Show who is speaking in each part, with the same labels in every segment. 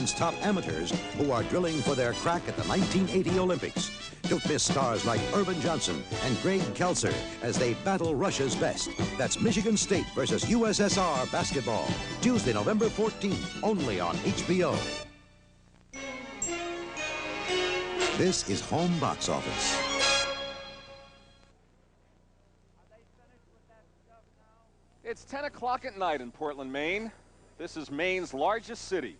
Speaker 1: nation's top amateurs who are drilling for their crack at the 1980 Olympics. Don't miss stars like Irvin Johnson and Greg Kelser as they battle Russia's best. That's Michigan State versus USSR basketball. Tuesday, November 14th, only on HBO. This is Home Box Office.
Speaker 2: It's 10 o'clock at night in Portland, Maine. This is Maine's largest city.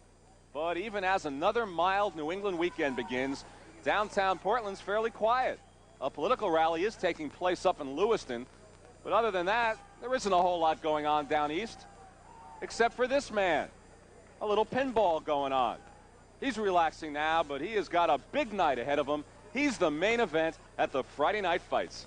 Speaker 2: But even as another mild New England weekend begins, downtown Portland's fairly quiet. A political rally is taking place up in Lewiston, but other than that, there isn't a whole lot going on down east, except for this man. A little pinball going on. He's relaxing now, but he has got a big night ahead of him. He's the main event at the Friday Night Fights.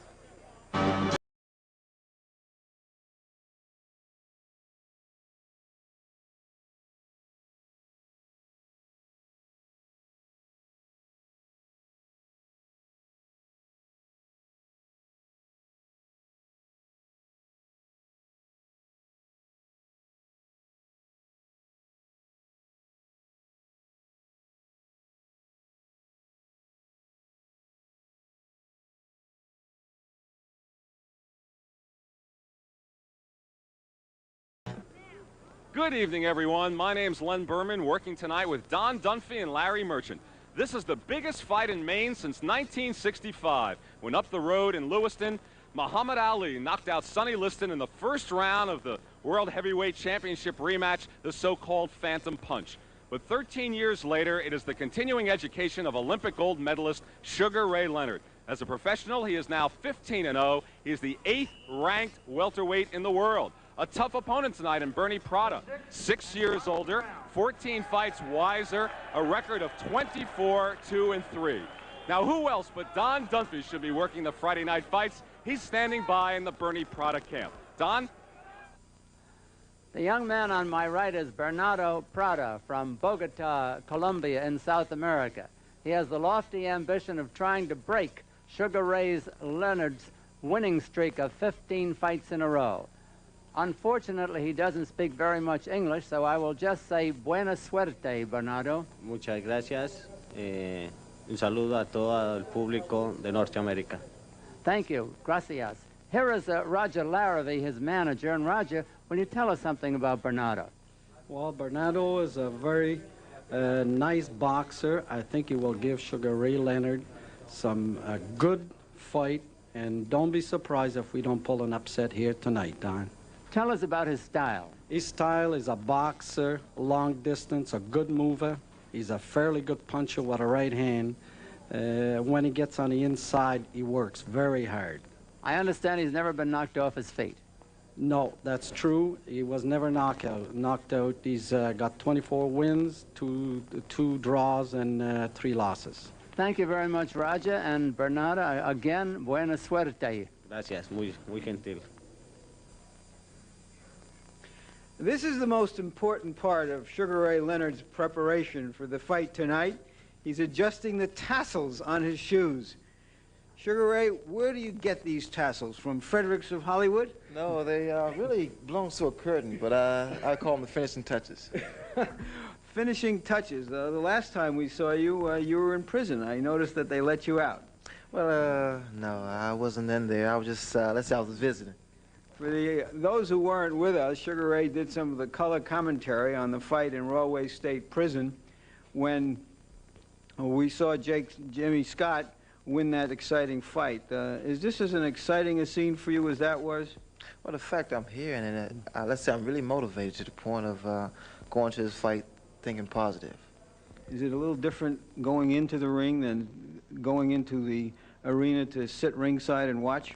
Speaker 2: Good evening, everyone. My name's Len Berman, working tonight with Don Dunphy and Larry Merchant. This is the biggest fight in Maine since 1965, when up the road in Lewiston, Muhammad Ali knocked out Sonny Liston in the first round of the World Heavyweight Championship rematch, the so-called Phantom Punch. But 13 years later, it is the continuing education of Olympic gold medalist Sugar Ray Leonard. As a professional, he is now 15-0. He is the 8th ranked welterweight in the world. A tough opponent tonight in Bernardo Prada, 6 years older, 14 fights wiser, a record of 24-2-3. Now, who else but Don Dunphy should be working the Friday Night Fights? He's standing by in the Bernardo Prada camp. Don?
Speaker 3: The young man on my right is Bernardo Prada from Bogota, Colombia in South America. He has the lofty ambition of trying to break Sugar Ray Leonard's winning streak of 15 fights in a row. Unfortunately, he doesn't speak very much English, so I will just say buena suerte, Bernardo.
Speaker 4: Muchas gracias. Un saludo a todo el público de Norteamérica.
Speaker 3: Thank you. Gracias. Here is Roger Larrabee, his manager. And Roger, will you tell us something about Bernardo?
Speaker 5: Well, Bernardo is a very nice boxer. I think he will give Sugar Ray Leonard some good fight, and don't be surprised if we don't pull an upset here tonight, Don.
Speaker 3: Tell us about his style.
Speaker 5: His style is a boxer, long distance, a good mover. He's a fairly good puncher with a right hand. When he gets on the inside, he works very hard.
Speaker 3: I understand he's never been knocked off his feet.
Speaker 5: No, that's true. He was never knocked out. He's got 24 wins, two draws, and 3 losses.
Speaker 3: Thank you very much, Roger. And Bernardo, again, buena suerte.
Speaker 4: Gracias, muy gentil.
Speaker 6: This is the most important part of Sugar Ray Leonard's preparation for the fight tonight. He's adjusting the tassels on his shoes. Sugar Ray, where do you get these tassels? From Fredericks of Hollywood?
Speaker 7: No, they really belong to a curtain, but I call them the finishing touches.
Speaker 6: Finishing touches. The last time we saw you, you were in prison. I noticed that they let you out.
Speaker 7: Well, no, I wasn't in there. I was just, let's say I was visiting.
Speaker 6: For those who weren't with us, Sugar Ray did some of the color commentary on the fight in Rahway State Prison when we saw Jimmy Scott win that exciting fight. Is this as an exciting a scene for you as that was?
Speaker 7: Well, the fact I'm here, and let's say I'm really motivated to the point of going to this fight thinking positive.
Speaker 6: Is it a little different going into the ring than going into the arena to sit ringside and watch?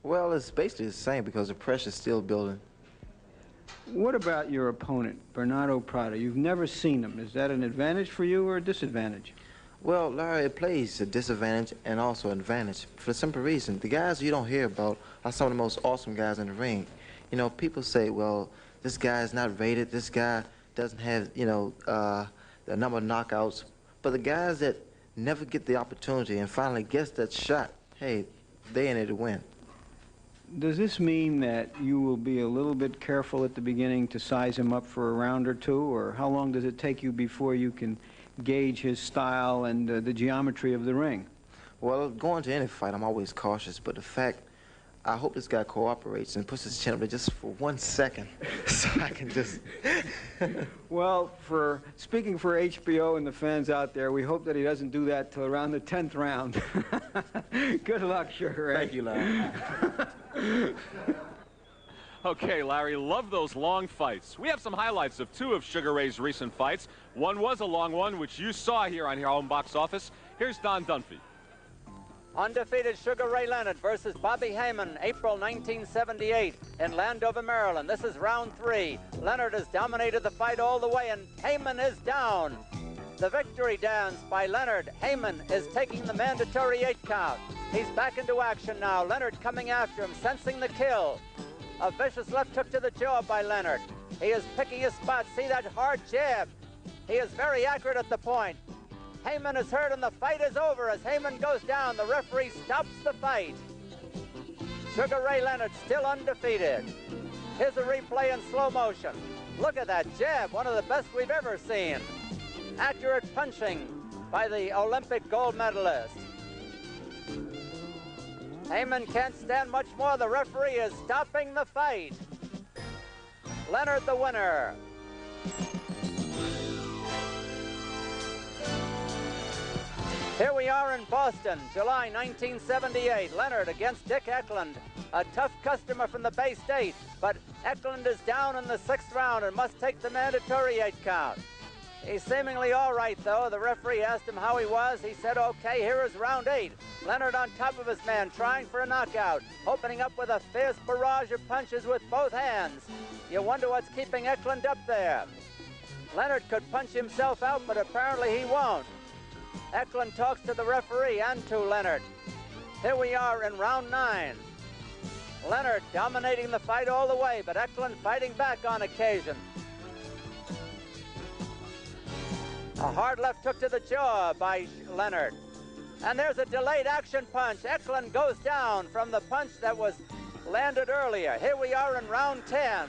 Speaker 7: Well, it's basically the same because the pressure's still building.
Speaker 6: What about your opponent, Bernardo Prada? You've never seen him. Is that an advantage for you or a disadvantage?
Speaker 7: Well, Larry, it plays a disadvantage and also an advantage for the simple reason. The guys you don't hear about are some of the most awesome guys in the ring. You know, people say, well, this guy is not rated, this guy doesn't have, you know, the number of knockouts. But the guys that never get the opportunity and finally gets that shot, hey, they in it to win.
Speaker 6: Does this mean that you will be a little bit careful at the beginning to size him up for a round or two, or how long does it take you before you can gauge his style and the geometry of the ring?
Speaker 7: Well, going to any fight, I'm always cautious, but the fact, I hope this guy cooperates and puts his chin up there just for 1 second so I can just...
Speaker 6: Well, speaking for HBO and the fans out there, we hope that he doesn't do that till around the 10th round. Good luck, Sugar Ray.
Speaker 7: Thank you, Larry.
Speaker 2: Okay, Larry, love those long fights. We have some highlights of 2 of Sugar Ray's recent fights. One was a long one, which you saw here on your home box office. Here's Don Dunphy.
Speaker 3: Undefeated Sugar Ray Leonard versus Bobby Heyman, April 1978 in Landover, Maryland. This is round 3. Leonard has dominated the fight all the way, and Heyman is down. The victory dance by Leonard. Heyman is taking the mandatory 8 count. He's back into action now. Leonard coming after him, sensing the kill. A vicious left hook to the jaw by Leonard. He is picking his spots. See that hard jab? He is very accurate at the point. Heyman is hurt and the fight is over. As Heyman goes down, the referee stops the fight. Sugar Ray Leonard still undefeated. Here's a replay in slow motion. Look at that jab, one of the best we've ever seen. Accurate punching by the Olympic gold medalist. Heyman can't stand much more. The referee is stopping the fight. Leonard the winner. Here we are in Boston, July 1978. Leonard against Dick Eklund, a tough customer from the Bay State, but Eklund is down in the 6th round and must take the mandatory 8 count. He's seemingly all right, though. The referee asked him how he was. He said, okay, here is round 8. Leonard on top of his man, trying for a knockout, opening up with a fierce barrage of punches with both hands. You wonder what's keeping Eklund up there. Leonard could punch himself out, but apparently he won't. Eklund talks to the referee and to Leonard. Here we are in round 9. Leonard dominating the fight all the way, but Eklund fighting back on occasion. A hard left hook to the jaw by Leonard. And there's a delayed action punch. Eklund goes down from the punch that was landed earlier. Here we are in round 10.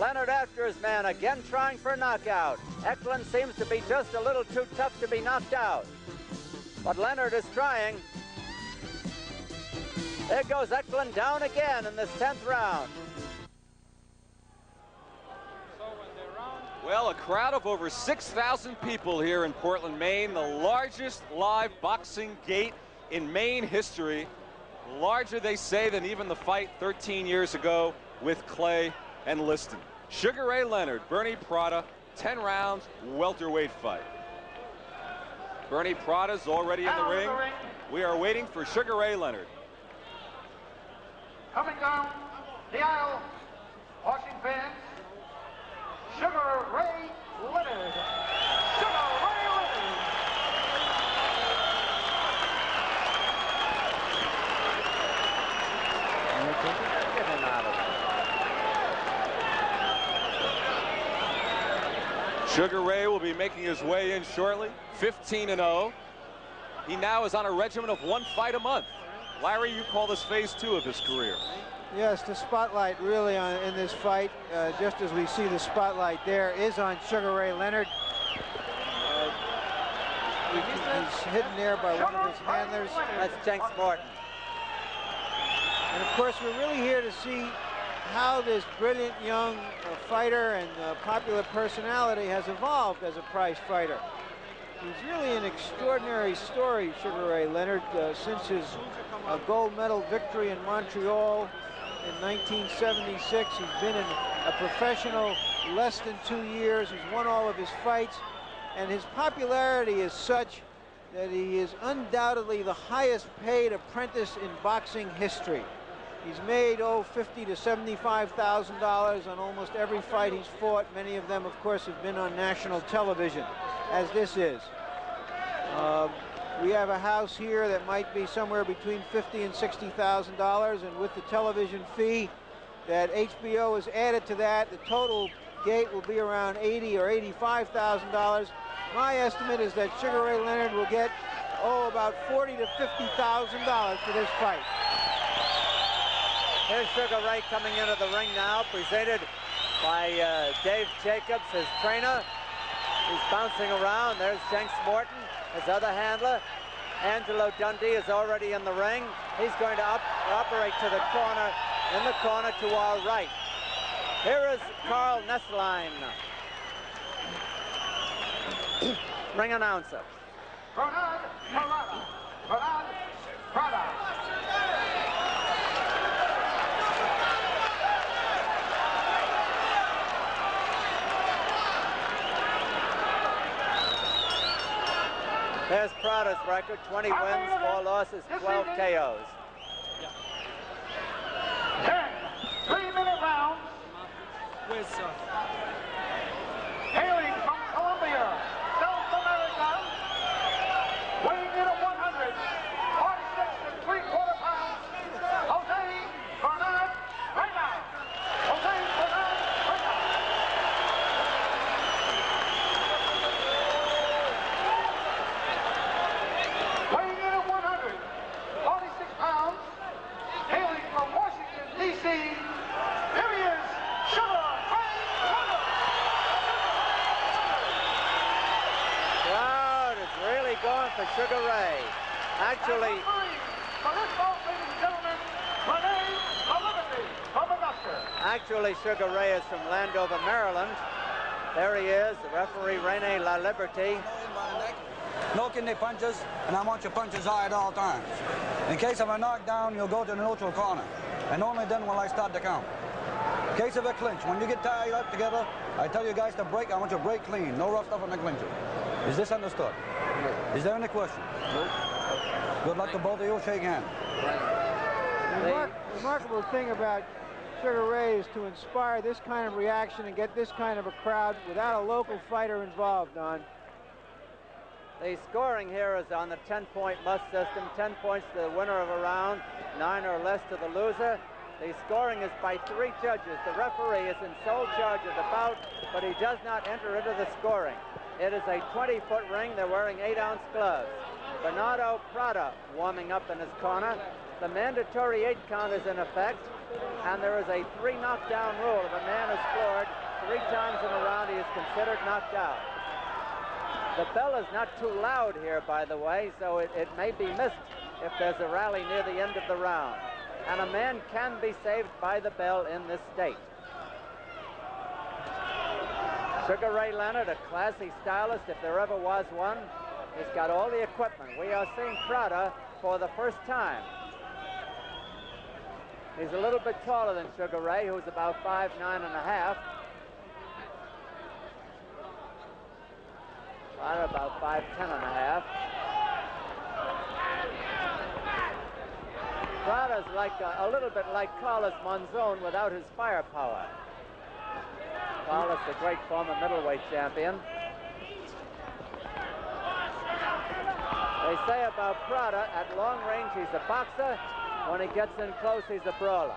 Speaker 3: Leonard after his man, again trying for a knockout. Eklund seems to be just a little too tough to be knocked out. But Leonard is trying. There goes Eklund down again in this 10th round.
Speaker 2: Well, a crowd of over 6,000 people here in Portland, Maine, the largest live boxing gate in Maine history. Larger, they say, than even the fight 13 years ago with Clay and Liston. Sugar Ray Leonard, Bernie Prada, 10 rounds, welterweight fight. Bernie Prada's already in the ring. We are waiting for Sugar Ray Leonard.
Speaker 8: Coming down the aisle, watching fans, Sugar Ray Leonard. Sugar Ray Leonard.
Speaker 3: Get him out of there.
Speaker 2: Sugar Ray will be making his way in shortly, 15-0. He now is on a regimen of 1 fight a month. Larry, you call this phase 2 of his career.
Speaker 6: Yes, the spotlight really in this fight, just as we see the spotlight there, is on Sugar Ray Leonard. He's hidden there by one of his handlers.
Speaker 3: That's Jenks Morton.
Speaker 6: And of course, we're really here to see how this brilliant young fighter and popular personality has evolved as a prize fighter. He's really an extraordinary story, Sugar Ray Leonard, since his gold medal victory in Montreal in 1976. He's been a professional less than 2 years. He's won all of his fights, and his popularity is such that he is undoubtedly the highest paid apprentice in boxing history. He's made, $50,000 to $75,000 on almost every fight he's fought. Many of them, of course, have been on national television, as this is. We have a house here that might be somewhere between $50,000 and $60,000, and with the television fee that HBO has added to that, the total gate will be around $80,000 or $85,000. My estimate is that Sugar Ray Leonard will get, about $40,000 to $50,000 for this fight.
Speaker 3: Here's Sugar Ray coming into the ring now, presented by Dave Jacobs, his trainer. He's bouncing around. There's Jenks Morton, his other handler. Angelo Dundee is already in the ring. He's going to operate to the corner, in the corner to our right. Here is Carl Nesslein, ring announcer.
Speaker 8: Bernardo Prada. Bernardo Prada.
Speaker 3: There's Prada's record, 20 wins, 4 losses, 12 KOs.
Speaker 8: 10 3-minute rounds. Hailing from Colombia, South America, weighing in at 146 3/4 pounds, Jose Bernard Prada. Jose Bernard Prada. Weighing in at 146 pounds, hailing from Washington, D.C., here he is, Sugar Ray Leonard.
Speaker 3: Crowd is really going for Sugar Ray. Actually,
Speaker 8: For this bout, ladies and gentlemen, Renee La Liberty from Augusta.
Speaker 3: actually, Sugar Ray is from Landover, Maryland. There he is, the referee Rene La Liberty.
Speaker 9: No kidney punches, and I want your punches high at all times. In case of a knockdown, you'll go to the neutral corner, and only then will I start the count. In case of a clinch, when you get tied up together, I tell you guys to break. I want you to break clean. No rough stuff on the clincher. Is this understood? Is there any question? Good luck to both of you. Shake hands.
Speaker 6: The remarkable thing about Sugar Ray is to inspire this kind of reaction and get this kind of a crowd without a local fighter involved, Don.
Speaker 3: The scoring here is on the 10-point must system. 10 points to the winner of a round, 9 or less to the loser. The scoring is by 3 judges. The referee is in sole charge of the bout, but he does not enter into the scoring. It is a 20-foot ring. They're wearing 8-ounce gloves. Bernardo Prada warming up in his corner. The mandatory 8 count is in effect, and there is a 3 knockdown rule. If a man is floored 3 times in a round, he is considered knocked out. The bell is not too loud here, by the way, so it may be missed if there's a rally near the end of the round. And a man can be saved by the bell in this state. Sugar Ray Leonard, a classy stylist if there ever was one. He's got all the equipment. We are seeing Prada for the first time. He's a little bit taller than Sugar Ray, who's about 5'9½". About 5'10½". Prada's like a little bit like Carlos Monzon without his firepower. Carlos, the great former middleweight champion. They say about Prada, at long range he's a boxer. When he gets in close, he's a brawler.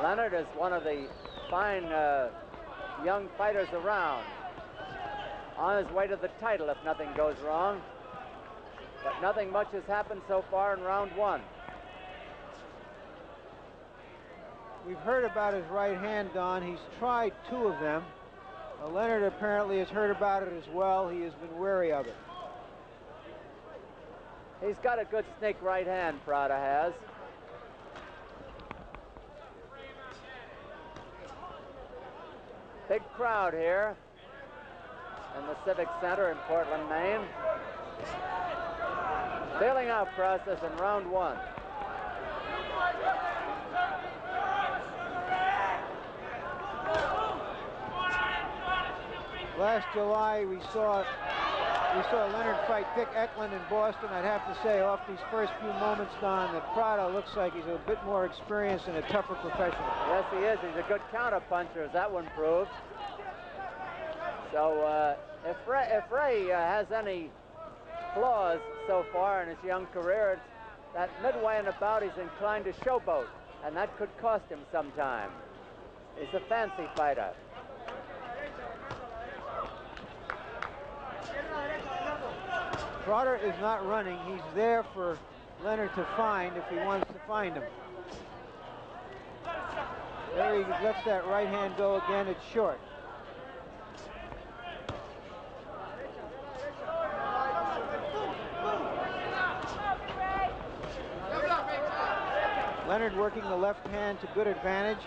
Speaker 3: Leonard is one of the fine young fighters around. On his way to the title if nothing goes wrong. But nothing much has happened so far in round 1.
Speaker 6: We've heard about his right hand, Don. He's tried 2 of them. Leonard apparently has heard about it as well. He has been wary of it.
Speaker 3: He's got a good sneak right hand, Prada has. Big crowd here in the Civic Center in Portland, Maine. Feeling out process in round 1.
Speaker 6: Last July, we saw Leonard fight Dick Eklund in Boston. I'd have to say, off these first few moments, Don, that Prada looks like he's a bit more experienced and a tougher professional.
Speaker 3: Yes, he is. He's a good counter-puncher, as that one proved. So, if Ray has any flaws so far in his young career, it's that midway in the bout he's inclined to showboat, and that could cost him sometime. He's a fancy fighter.
Speaker 6: Prada is not running. He's there for Leonard to find if he wants to find him. There he lets that right hand go again. It's short. Leonard working the left hand to good advantage,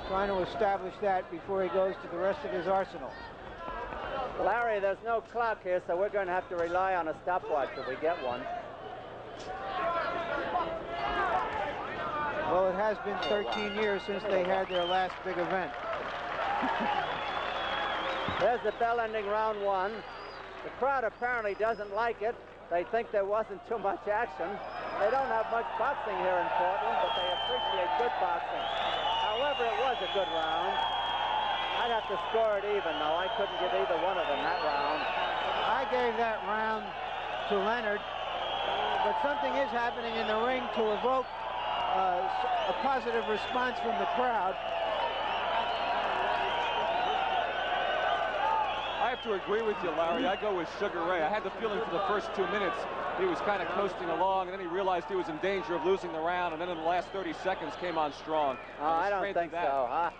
Speaker 6: trying to establish that before he goes to the rest of his arsenal.
Speaker 3: Larry, there's no clock here, so we're going to have to rely on a stopwatch if we get one.
Speaker 6: Well, it has been 13 years since they had their last big event.
Speaker 3: There's the bell ending round one. The crowd apparently doesn't like it. They think there wasn't too much action. They don't have much boxing here in Portland, but they appreciate good boxing. However, it was a good round. I'd have to score it even, though. I couldn't give either one of them that round.
Speaker 6: I gave that round to Leonard, but something is happening in the ring to evoke a positive response from the crowd.
Speaker 2: I have to agree with you, Larry. I go with Sugar Ray. I had the feeling for the first 2 minutes he was kind of coasting along, and then he realized he was in danger of losing the round, and then in the last 30 seconds came on strong.
Speaker 3: Oh, I don't think so.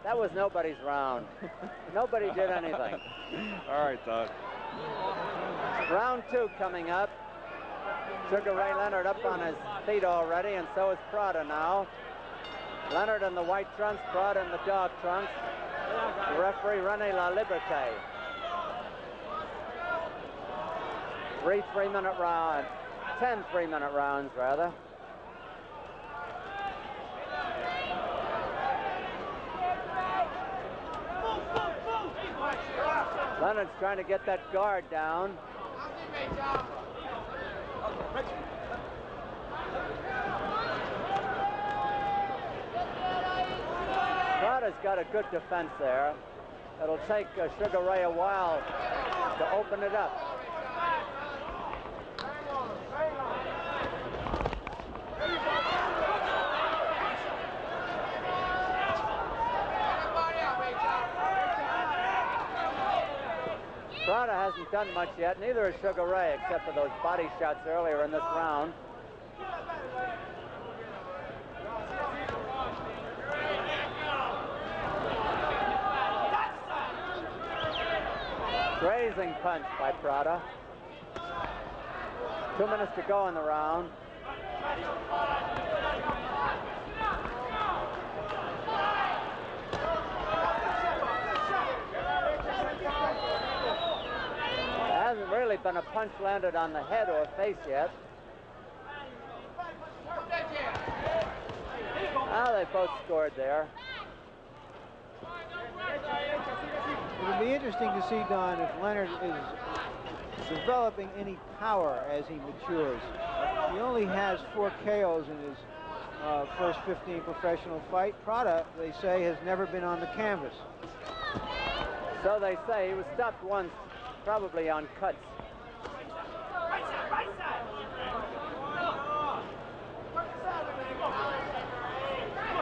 Speaker 3: That was nobody's round. Nobody did anything.
Speaker 2: All right, Doug.
Speaker 3: Round two coming up. Sugar Ray Leonard up on his feet already, and so is Prada now. Leonard in the white trunks, Prada in the dark trunks. The referee, René La Liberté. 3 3-minute rounds. 10 3-minute rounds, rather. Leonard's trying to get that guard down. Prada's got a good defense there. It'll take Sugar Ray a while to open it up. Prada hasn't done much yet, neither has Sugar Ray, except for those body shots earlier in this round. Grazing punch by Prada. 2 minutes to go in the round. There hasn't really been a punch landed on the head or face yet. Well, they both scored there.
Speaker 6: It'll be interesting to see, Don, if Leonard is developing any power as he matures. He only has 4 KOs in his first 15 professional fight. Prada, they say, has never been on the canvas.
Speaker 3: So they say. He was stopped once, probably on cuts.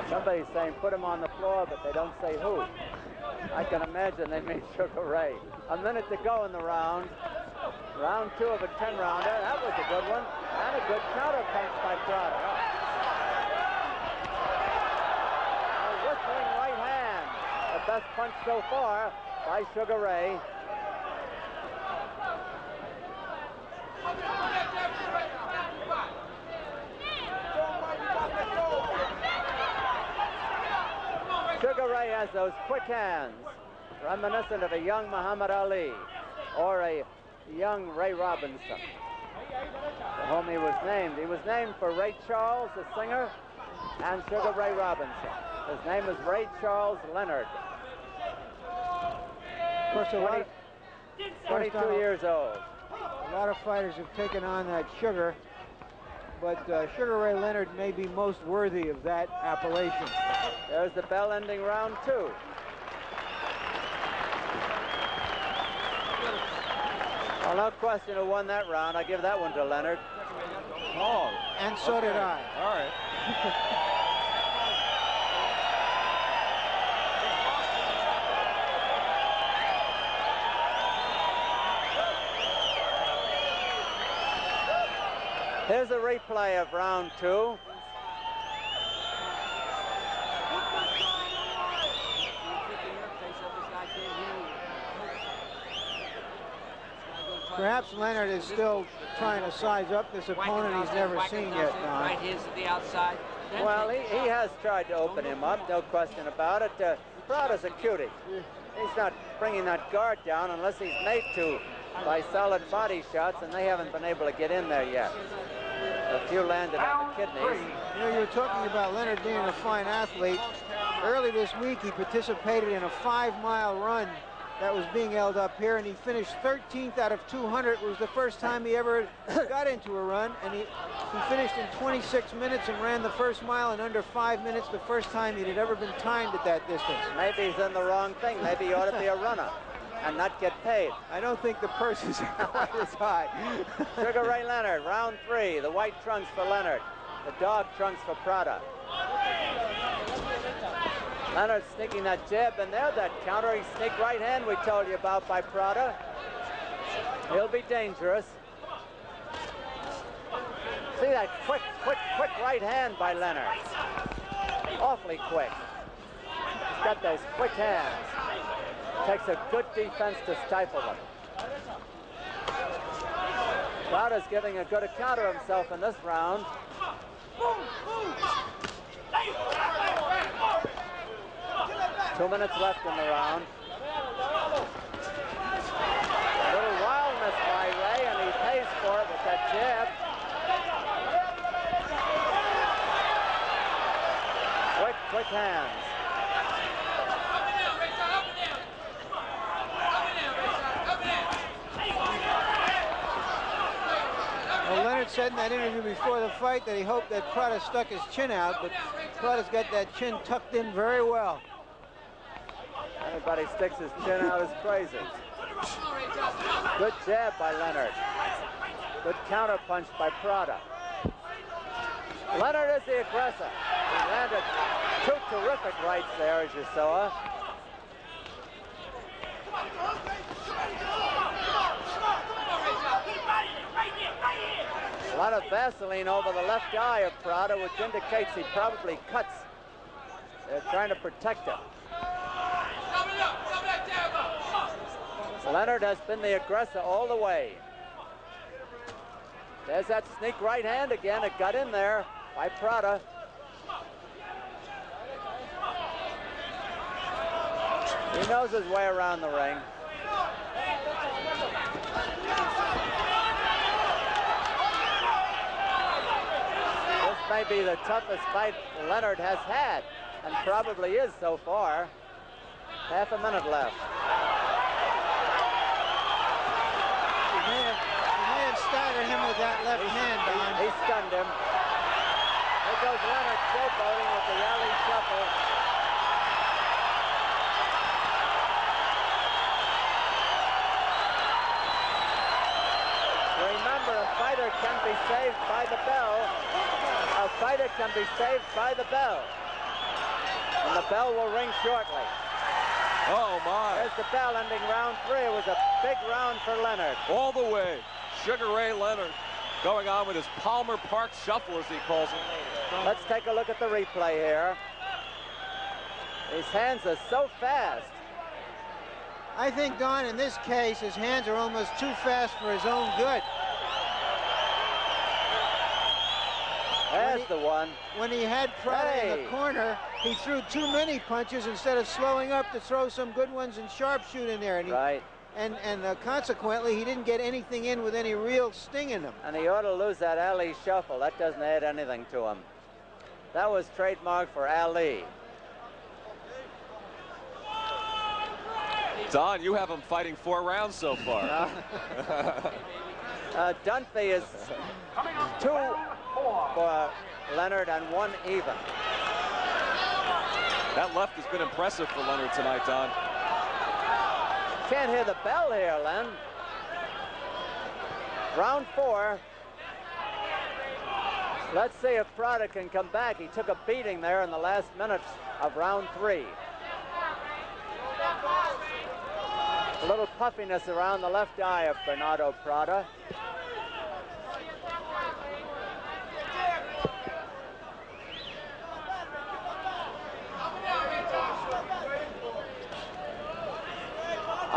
Speaker 3: Somebody's saying put him on the floor, but they don't say who. I can imagine they mean Sugar Ray. A minute to go in the round. Round 2 of a 10-rounder. That was a good one. And a good counter punch by Prada. A whistling right hand. The best punch so far by Sugar Ray. Sugar Ray has those quick hands, reminiscent of a young Muhammad Ali or a young Ray Robinson, for whom he was named. He was named for Ray Charles, the singer, and Sugar Ray Robinson. His name is Ray Charles Leonard.
Speaker 6: Of course,
Speaker 3: 22 years old.
Speaker 6: A lot of fighters have taken on that Sugar, but Sugar Ray Leonard may be most worthy of that appellation.
Speaker 3: There's the bell ending round 2. Well, no question who won that round. I give that one to Leonard.
Speaker 2: Oh,
Speaker 6: and so did I.
Speaker 2: All right.
Speaker 3: Here's a replay of round 2.
Speaker 6: Perhaps Leonard is still trying to size up this opponent he's never seen yet, Don.
Speaker 10: Right hands to the outside.
Speaker 3: Well, he has tried to open him up, no question about it. Prada's a cutie. He's not bringing that guard down unless he's made to by solid body shots, and they haven't been able to get in there yet. A few landed on the kidneys.
Speaker 6: You know, you were talking about Leonard being a fine athlete. Early this week, he participated in a 5-mile run that was being held up here, and he finished 13th out of 200. It was the first time he ever got into a run, and he finished in 26 minutes and ran the first mile in under 5 minutes, the first time he had ever been timed at that distance.
Speaker 3: Maybe he's in the wrong thing. Maybe he ought to be a runner and not get paid.
Speaker 6: I don't think the purse is quite as high.
Speaker 3: Sugar Ray Leonard, round 3. The white trunks for Leonard. The dog trunks for Prada. Leonard sneaking that jab in there, that countering sneak right hand we told you about by Prada. He'll be dangerous. See that quick right hand by Leonard. Awfully quick. He's got those quick hands. Takes a good defense to stifle them. Prada's giving a good account of himself in this round. 2 minutes left in the round. A little wildness by Ray, and he pays for it with that jab. Quick hands.
Speaker 6: Well, Leonard said in that interview before the fight that he hoped that Prada stuck his chin out, but Prada's got that chin tucked in very well.
Speaker 3: Anybody sticks his chin out is crazy. Good jab by Leonard. Good counter punch by Prada. Leonard is the aggressor. He landed 2 terrific rights there, as you saw. A lot of Vaseline over the left eye of Prada, which indicates he probably cuts. They're trying to protect him. Leonard has been the aggressor all the way. There's that sneak right hand again. It got in there by Prada. He knows his way around the ring. This may be the toughest fight Leonard has had, and probably is so far. Half a minute left.
Speaker 6: He may have staggered him with that left hand, Don.
Speaker 3: He stunned him. There goes Leonard showboating with the alley shuffle. Remember, a fighter can be saved by the bell. A fighter can be saved by the bell. And the bell will ring shortly.
Speaker 2: Oh, my.
Speaker 3: There's the bell ending round 3. It was a big round for Leonard.
Speaker 2: All the way. Sugar Ray Leonard going on with his Palmer Park shuffle, as he calls it.
Speaker 3: Let's take a look at the replay here. His hands are so fast.
Speaker 6: I think, Don, in this case, his hands are almost too fast for his own good.
Speaker 3: There's the one.
Speaker 6: When he had Prada in the corner, he threw too many punches instead of slowing up to throw some good ones and sharpshoot in there. And
Speaker 3: right.
Speaker 6: And consequently, he didn't get anything in with any real sting in them.
Speaker 3: And he ought to lose that alley shuffle. That doesn't add anything to him. That was trademarked for Ali.
Speaker 2: Don, you have him fighting 4 rounds so far.
Speaker 3: Dunphy is 2 for Leonard and 1 even.
Speaker 2: That left has been impressive for Leonard tonight, Don.
Speaker 3: Can't hear the bell here, Len. Round 4. Let's see if Prada can come back. He took a beating there in the last minutes of round 3. A little puffiness around the left eye of Bernardo Prada.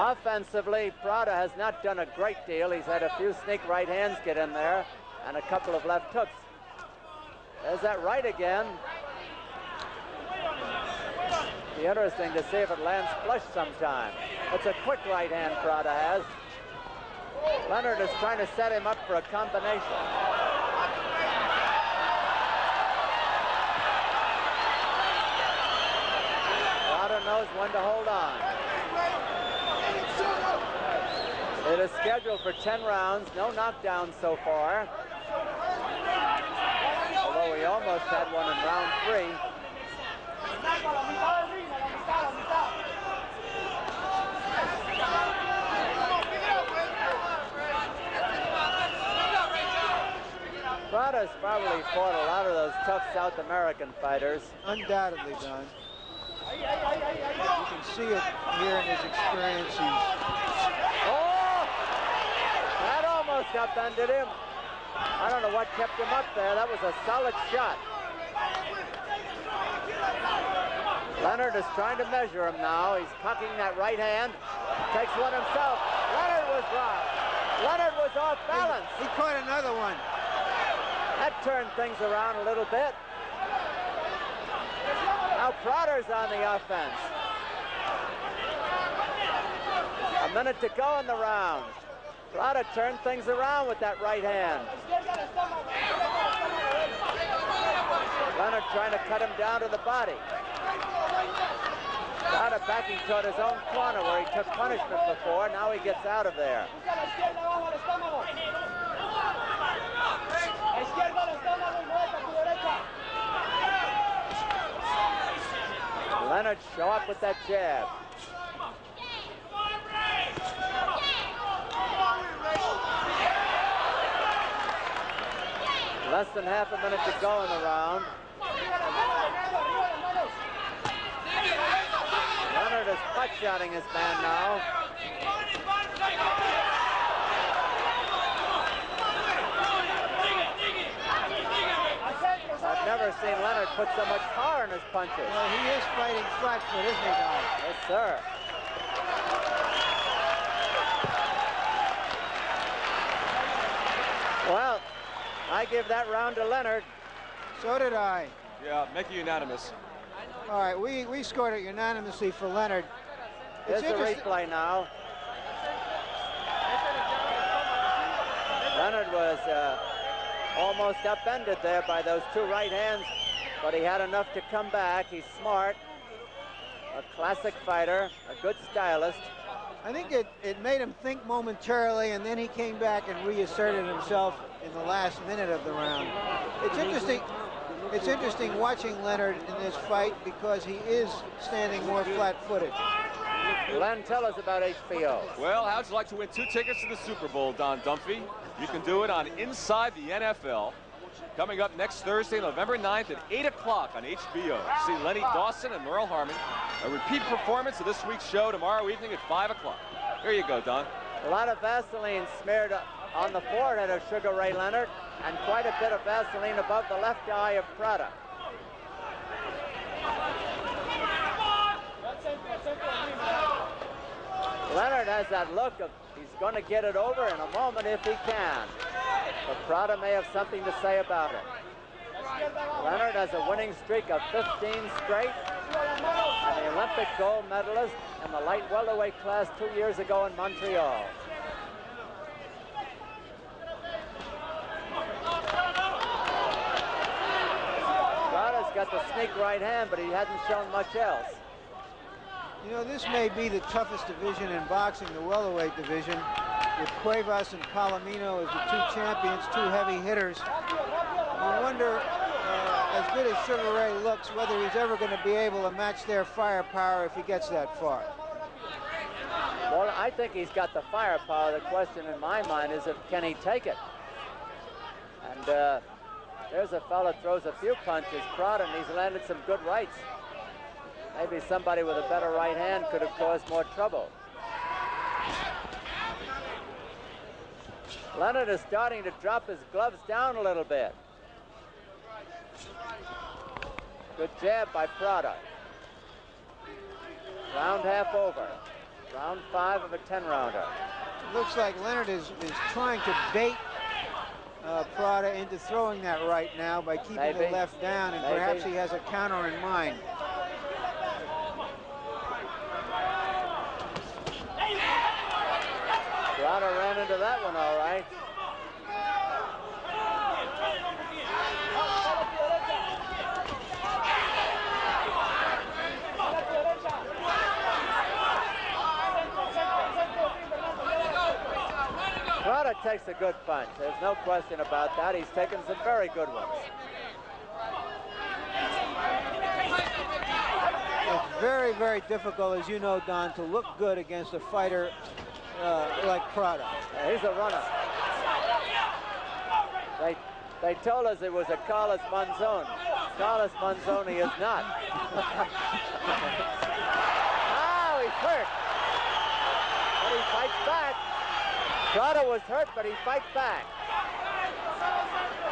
Speaker 3: Offensively, Prada has not done a great deal. He's had a few sneak right hands get in there and a couple of left hooks. There's that right again. Be interesting to see if it lands flush sometime. It's a quick right hand Prada has. Leonard is trying to set him up for a combination. Prada knows when to hold on. It is scheduled for 10 rounds, no knockdowns so far. Although we almost had one in round 3. Prada's probably fought a lot of those tough South American fighters.
Speaker 6: Undoubtedly, Don. You can see it here in his experience.
Speaker 3: Oh! That almost upended him. I don't know what kept him up there. That was a solid shot. Leonard is trying to measure him now. He's cocking that right hand. Takes one himself. Leonard was robbed. Leonard was off balance.
Speaker 6: He caught another one.
Speaker 3: That turned things around a little bit. Now Prada's on the offense. A minute to go in the round. Prada turned things around with that right hand. Leonard trying to cut him down to the body. Prada backing toward his own corner where he took punishment before. Now he gets out of there. Leonard show up with that jab. Less than half a minute to go in the round. Leonard is butt-shotting his man now. I've never seen Leonard put so much power in his punches.
Speaker 6: Well, he is fighting flat-foot, isn't he, Don?
Speaker 3: Yes, sir. Well, I give that round to Leonard.
Speaker 6: So did I.
Speaker 2: Yeah, make it unanimous.
Speaker 6: All right, we scored it unanimously for Leonard.
Speaker 3: Here's the replay now. Leonard was almost upended there by those two right hands, but he had enough to come back. He's smart, a classic fighter, a good stylist.
Speaker 6: I think it made him think momentarily, and then he came back and reasserted himself in the last minute of the round. It's interesting. It's interesting watching Leonard in this fight because he is standing more flat-footed.
Speaker 3: Len, tell us about HBO.
Speaker 2: Well, how'd you like to win 2 tickets to the Super Bowl, Don Dunphy? You can do it on Inside the NFL. Coming up next Thursday, November 9th at 8 o'clock on HBO. See Lenny Dawson and Merle Harmon. A repeat performance of this week's show tomorrow evening at 5 o'clock. Here you go, Don.
Speaker 3: A lot of Vaseline smeared on the forehead of Sugar Ray Leonard, and quite a bit of Vaseline above the left eye of Prada. Leonard has that look of he's going to get it over in a moment if he can. But Prada may have something to say about it. Leonard has a winning streak of 15 straight, and the Olympic gold medalist in the light welterweight class 2 years ago in Montreal. Prada's got the sneak right hand, but he hasn't shown much else.
Speaker 6: You know, this may be the toughest division in boxing, the welterweight division, with Cuevas and Palomino as the two champions, two heavy hitters. You wonder, as good as Sugar Ray looks, whether he's ever going to be able to match their firepower if he gets that far.
Speaker 3: Well, I think he's got the firepower. The question in my mind is, can he take it? And there's a fella throws a few punches, Prada, and he's landed some good rights. Maybe somebody with a better right hand could have caused more trouble. Leonard is starting to drop his gloves down a little bit. Good jab by Prada. Round half over. Round 5 of a 10-rounder.
Speaker 6: Looks like Leonard is trying to bait Prada into throwing that right now by keeping the left down, and perhaps he has a counter in mind.
Speaker 3: Prada ran into that one all right. Prada takes a good punch. There's no question about that. He's taken some very good ones.
Speaker 6: It's very, very difficult, as you know, Don, to look good against a fighter like Prada.
Speaker 3: He's a runner. They told us it was a Carlos Monzon. Carlos Monzon he is not. Oh, he's hurt. But he fights back. Prada was hurt, but he fights back.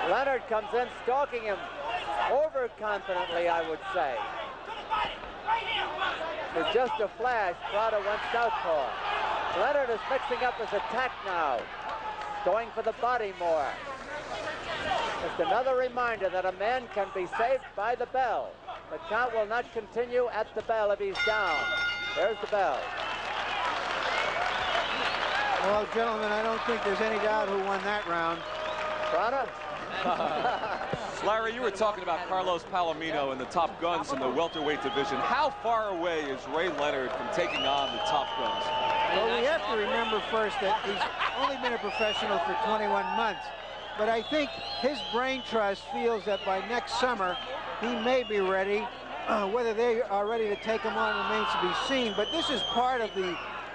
Speaker 3: Leonard comes in, stalking him overconfidently, I would say. With just a flash, Prada went southpaw. Leonard is mixing up his attack now, going for the body more. Just another reminder that a man can be saved by the bell. The count will not continue at the bell if he's down. There's the bell.
Speaker 6: Well, gentlemen, I don't think there's any doubt who won that round.
Speaker 3: Prada?
Speaker 2: Larry, you were talking about Carlos Palomino and the top guns in the welterweight division. How far away is Ray Leonard from taking on the top guns?
Speaker 6: Well, we have to remember first that he's only been a professional for 21 months. But I think his brain trust feels that by next summer, he may be ready. Whether they are ready to take him on remains to be seen. But this is part of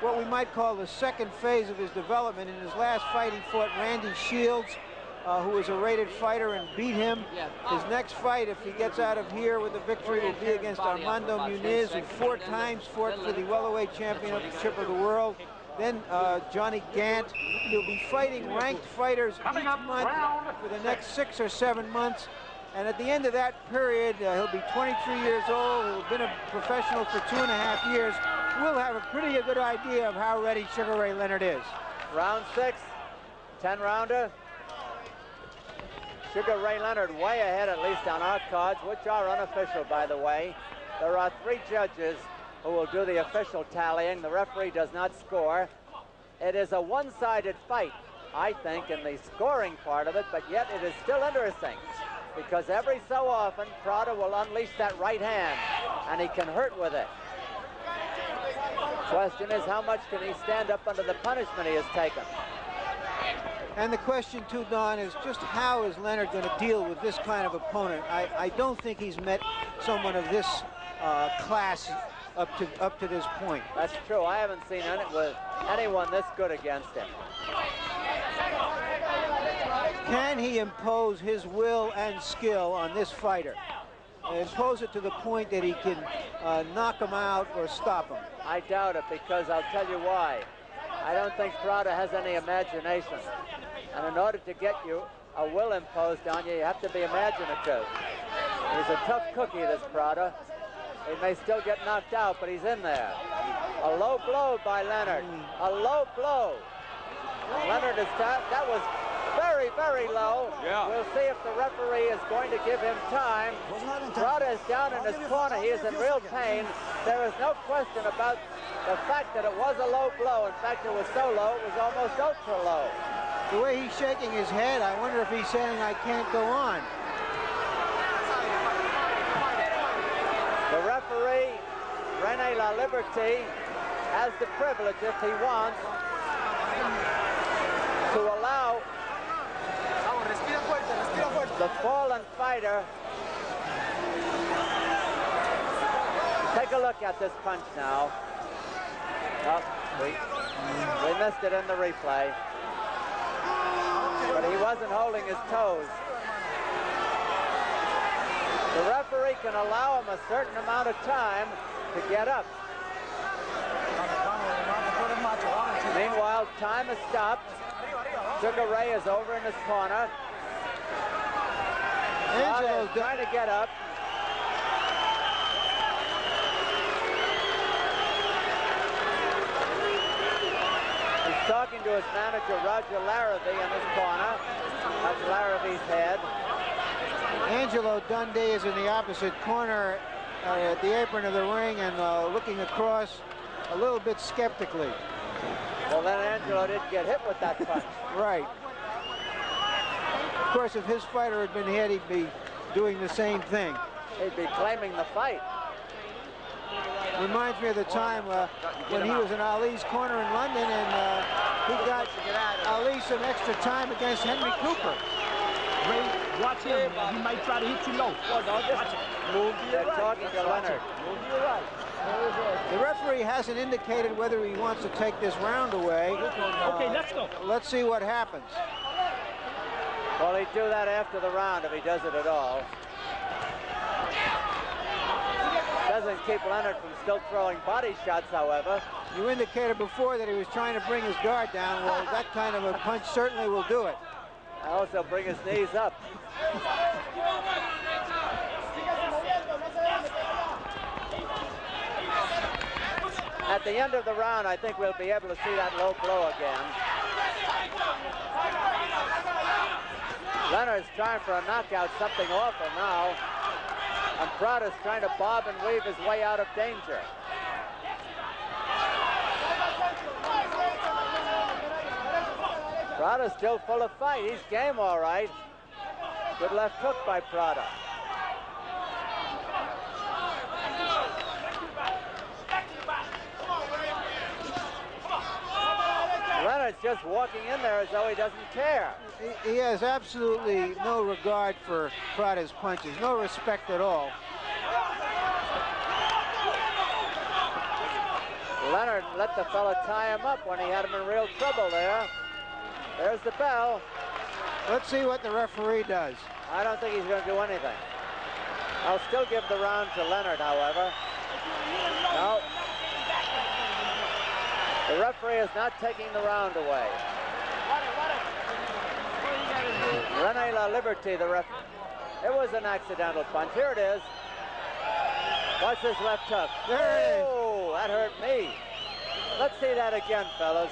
Speaker 6: what we might call the second phase of his development. In his last fight, he fought Randy Shields, who was a rated fighter, and beat him. His next fight, if he gets out of here with a victory, will be against Armando Muniz, who 4 times fought for the welterweight championship of the world. Then Johnny Gant. He'll be fighting ranked fighters each month for the next 6 or 7 months. And at the end of that period, he'll be 23 years old. He'll have been a professional for 2.5 years. We'll have a pretty good idea of how ready Sugar Ray Leonard is.
Speaker 3: Round 6, 10-rounder. Sugar Ray Leonard way ahead, at least on our cards, which are unofficial, by the way. There are 3 judges who will do the official tallying. The referee does not score. It is a one-sided fight, I think, in the scoring part of it, but yet it is still interesting because every so often Prada will unleash that right hand, and he can hurt with it. Question is, how much can he stand up under the punishment he has taken?
Speaker 6: And the question, too, Don, is just how is Leonard going to deal with this kind of opponent? I don't think he's met someone of this class up to this point.
Speaker 3: That's true. I haven't seen anyone this good against him.
Speaker 6: Can he impose his will and skill on this fighter? Impose it to the point that he can knock him out or stop him?
Speaker 3: I doubt it, because I'll tell you why. I don't think Prada has any imagination. And in order to get you a will imposed on you, you have to be imaginative. He's a tough cookie, this Prada. He may still get knocked out, but he's in there. A low blow by Leonard. A low blow. Leonard is that was very, very low.
Speaker 2: Yeah.
Speaker 3: We'll see if the referee is going to give him time. Prada is down in his corner. He is in real pain. There is no question about the fact that it was a low blow. In fact, it was so low, it was almost ultra low.
Speaker 6: The way he's shaking his head, I wonder if he's saying, I can't go on.
Speaker 3: The referee, René La Liberté, has the privilege, if he wants, to allow the fallen fighter. Take a look at this punch now. Oh, we missed it in the replay. But he wasn't holding his toes. The referee can allow him a certain amount of time to get up. Meanwhile, time has stopped. Sugar Ray is over in his corner. Angelo's trying to get up. to his manager, Roger Larrabee, in this corner. That's Larrabee's head.
Speaker 6: Angelo Dundee is in the opposite corner at the apron of the ring and looking across a little bit skeptically.
Speaker 3: Well, then Angelo didn't get hit with that punch.
Speaker 6: Right. Of course, if his fighter had been hit, he'd be doing the same thing.
Speaker 3: He'd be claiming the fight.
Speaker 6: Reminds me of the time when he was in Ali's corner in London and he got Ali some extra time against Henry Cooper.
Speaker 10: Ray, watch him. He might try to hit you low. Watch him.
Speaker 3: Move to your right. Talking to Leonard.
Speaker 10: Move to your right.
Speaker 6: The referee hasn't indicated whether he wants to take this round away.
Speaker 10: Okay, let's go.
Speaker 6: Let's see what happens.
Speaker 3: Well, he'd do that after the round if he does it at all. Doesn't keep Leonard from still throwing body shots, however.
Speaker 6: You indicated before that he was trying to bring his guard down. Well, that kind of a punch certainly will do it.
Speaker 3: Also bring his knees up. At the end of the round, I think we'll be able to see that low blow again. Leonard's trying for a knockout, something awful now. And Prada's trying to bob and weave his way out of danger. Prada's still full of fight. He's game all right. Good left hook by Prada. Leonard's just walking in there as though he doesn't care.
Speaker 6: He has absolutely no regard for Prada's punches, no respect at all.
Speaker 3: Leonard let the fella tie him up when he had him in real trouble there. There's the bell.
Speaker 6: Let's see what the referee does.
Speaker 3: I don't think he's going to do anything. I'll still give the round to Leonard, however. No. The referee is not taking the round away. René La Liberté, the referee. It was an accidental punch. Here it is. Watch this left hook. Oh, that hurt me. Let's see that again, fellas.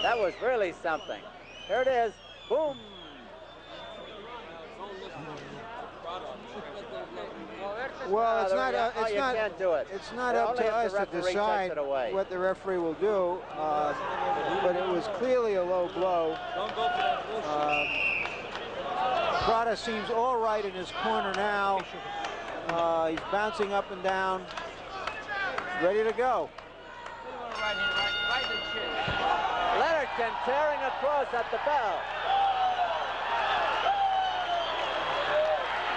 Speaker 3: That was really something. Here it is. Boom.
Speaker 6: Well, it's not.
Speaker 3: You can't do it.
Speaker 6: It's not up to us to decide what the referee will do. But it was clearly a low blow. Prada seems all right in his corner now. He's bouncing up and down, ready to go.
Speaker 3: Leonard tearing across at the bell.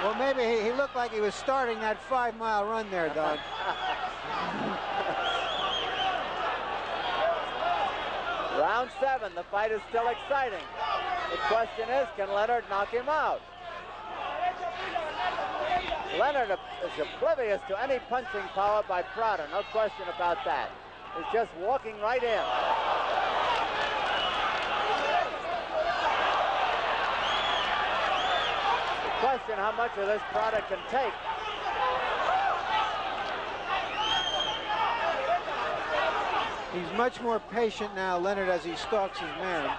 Speaker 6: Well, maybe he looked like he was starting that 5-mile run there, Don.
Speaker 3: Round 7, the fight is still exciting. The question is, can Leonard knock him out? Leonard is oblivious to any punching power by Prada, no question about that. He's just walking right in. Question how much of this Prada can take.
Speaker 6: He's much more patient now, Leonard, as he stalks his man.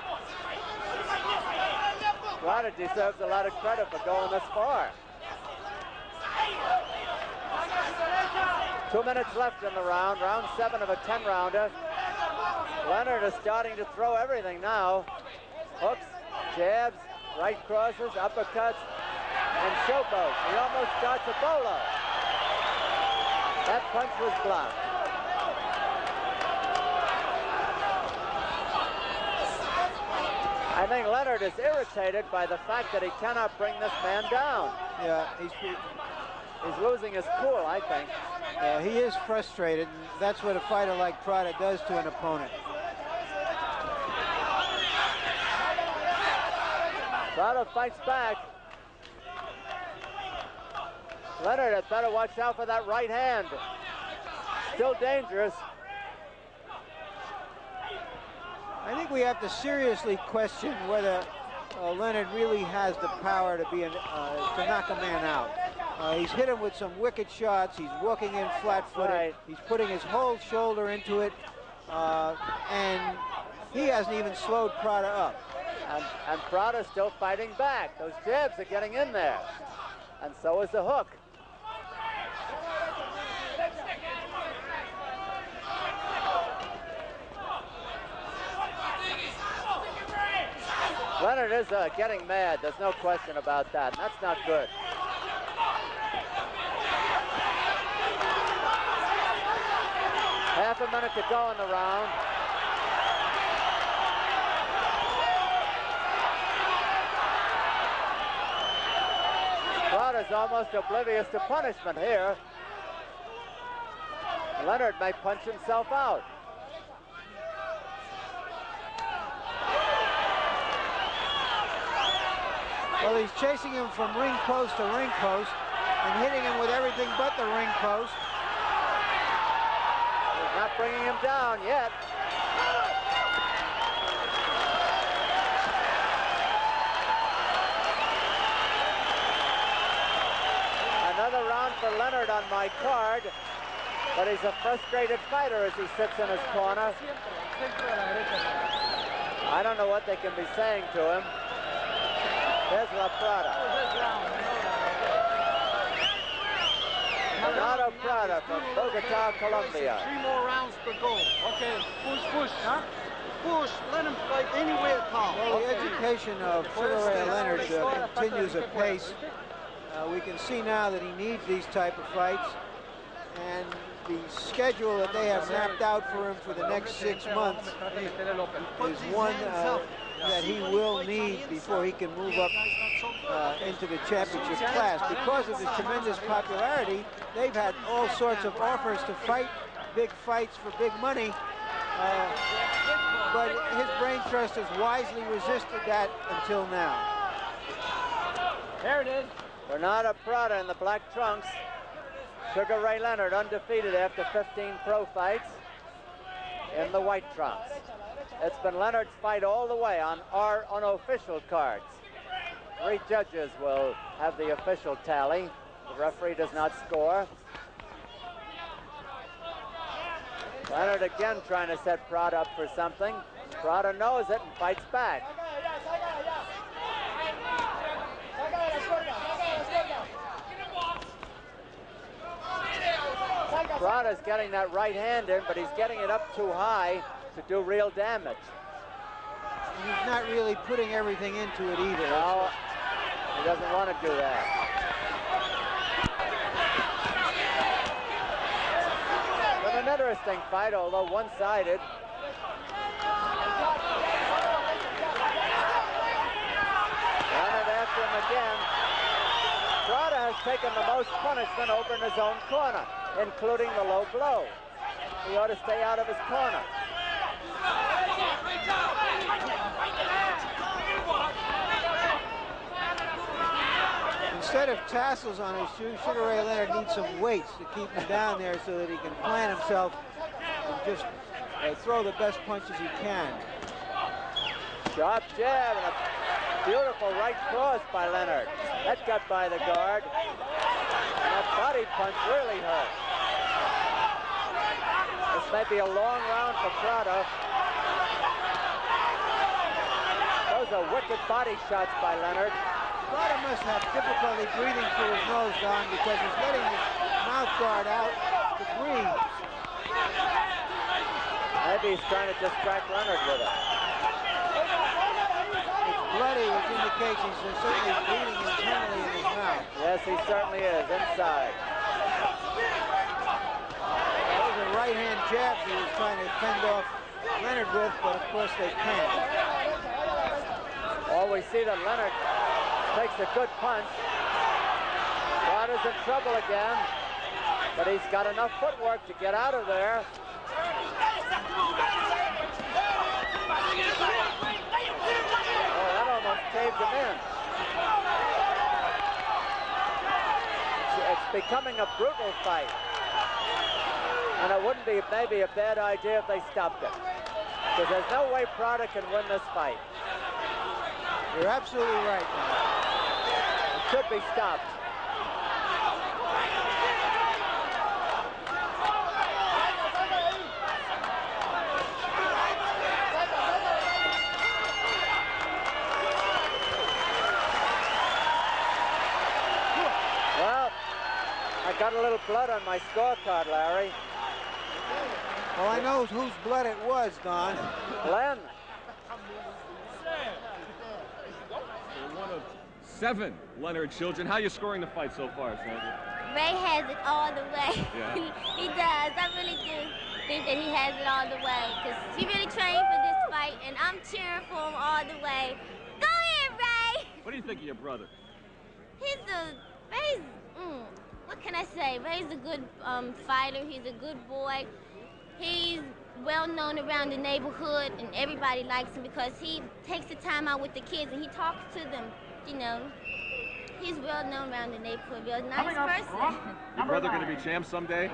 Speaker 3: Prada deserves a lot of credit for going this far. 2 minutes left in the round, round 7 of a 10-rounder. Leonard is starting to throw everything now. Hooks, jabs, right crosses, uppercuts, and showboats. He almost starts a bolo. That punch was blocked. I think Leonard is irritated by the fact that he cannot bring this man down.
Speaker 6: Yeah,
Speaker 3: he's losing his cool, I think.
Speaker 6: Yeah, he is frustrated, and that's what a fighter like Prada does to an opponent.
Speaker 3: Prada fights back. Leonard had better watch out for that right hand. Still dangerous.
Speaker 6: I think we have to seriously question whether Leonard really has the power to knock a man out. He's hit him with some wicked shots. He's walking in flat-footed.
Speaker 3: Right.
Speaker 6: He's putting his whole shoulder into it. and he hasn't even slowed Prada up.
Speaker 3: And Prada's still fighting back. Those jabs are getting in there. And so is the hook. Leonard is getting mad. There's no question about that. And that's not good. Half a minute to go in the round. Prada's almost oblivious to punishment here. Leonard may punch himself out.
Speaker 6: Well, he's chasing him from ring post to ring post and hitting him with everything but the ring post.
Speaker 3: He's not bringing him down yet. Another round for Leonard on my card, but he's a frustrated fighter as he sits in his corner. I don't know what they can be saying to him. There's La Prada. Bernardo Prada from Bogota, Colombia.
Speaker 10: 3 more rounds to go. Okay, push. Huh? Push. Let him fight any way at all.
Speaker 6: Well, the education of Sugar Ray Leonard continues apace. We can see now that he needs these type of fights, and the schedule that they have mapped out for him for the next 6 months is one that he will need before he can move up into the championship class. Because of his tremendous popularity, they've had all sorts of offers to fight big fights for big money, but his brain trust has wisely resisted that until now.
Speaker 10: There it is.
Speaker 3: Bernardo Prada in the black trunks. Sugar Ray Leonard undefeated after 15 pro fights in the white trunks. It's been Leonard's fight all the way on our unofficial cards. 3 judges will have the official tally. The referee does not score. Leonard again trying to set Prada up for something. Prada knows it and fights back. Prada's getting that right hand in, but he's getting it up too high to do real damage.
Speaker 6: He's not really putting everything into it either.
Speaker 3: No, he doesn't want to do that. But an interesting fight, although one-sided. Leonard after him again. Prada has taken the most punishment over in his own corner, including the low blow. He ought to stay out of his corner.
Speaker 6: Instead of tassels on his shoes, Sugar Ray Leonard needs some weights to keep him down there so that he can plant himself and just throw the best punches he can.
Speaker 3: Sharp jab and a beautiful right cross by Leonard. That got by the guard. And that body punch really hurt. This may be a long round for Prada. Those are wicked body shots by Leonard.
Speaker 6: Prada must have difficulty breathing through his nose, Don, because he's letting his mouth guard out to breathe.
Speaker 3: Maybe he's trying to distract Leonard with it.
Speaker 6: It's bloody, which indicates he's certainly bleeding internally in his mouth.
Speaker 3: Yes, he certainly is, inside.
Speaker 6: Those are right-hand jabs he was trying to fend off Leonard with, but of course they can't.
Speaker 3: Oh, we see that Leonard takes a good punch. Prada's in trouble again, but he's got enough footwork to get out of there. Oh, that almost caved him in. It's becoming a brutal fight. And it wouldn't be maybe a bad idea if they stopped it. Because there's no way Prada can win this fight.
Speaker 6: You're absolutely right, man.
Speaker 3: It should be stopped. little blood on my scorecard, Larry.
Speaker 6: Well, I know whose blood it was, Don.
Speaker 3: Len.
Speaker 2: One of 7 Leonard children. How are you scoring the fight so far, Sandra?
Speaker 11: Ray has it all the way.
Speaker 2: Yeah.
Speaker 11: He does. I really do think that he has it all the way because he really trained for this fight, and I'm cheering for him all the way. Go ahead, Ray.
Speaker 2: What do you think of your brother?
Speaker 11: What can I say? Ray's a good fighter. He's a good boy. He's well known around the neighborhood, and everybody likes him because he takes the time out with the kids and he talks to them, you know. He's well known around the neighborhood, real nice person.
Speaker 2: Your brother going to be champ someday?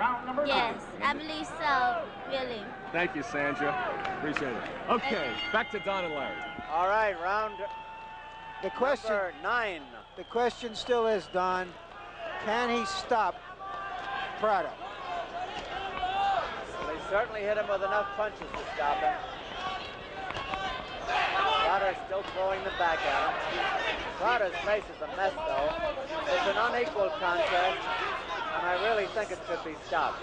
Speaker 11: Yes, I believe so, really.
Speaker 2: Thank you, Sandra. Appreciate it. Okay, back to Don and Larry.
Speaker 3: All right, round
Speaker 6: The question,
Speaker 3: number 9.
Speaker 6: the question still is, Don, can he stop Prada?
Speaker 3: Well, he certainly hit him with enough punches to stop him. Prada's still throwing them back at him. Prada's face is a mess, though. It's an unequal contest, and I really think it should be stopped.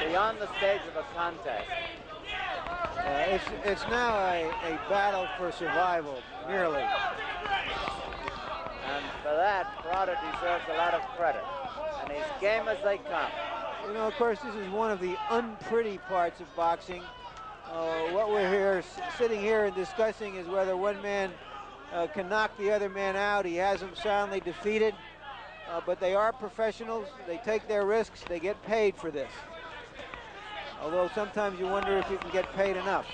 Speaker 3: Beyond the stage of a contest.
Speaker 6: It's now a battle for survival, merely.
Speaker 3: And for that, Prada deserves a lot of credit. And he's game as they come.
Speaker 6: You know, of course, this is one of the unpretty parts of boxing. What we're here, sitting here and discussing is whether one man can knock the other man out. He has him soundly defeated. But they are professionals. They take their risks. They get paid for this. Although sometimes you wonder if you can get paid enough.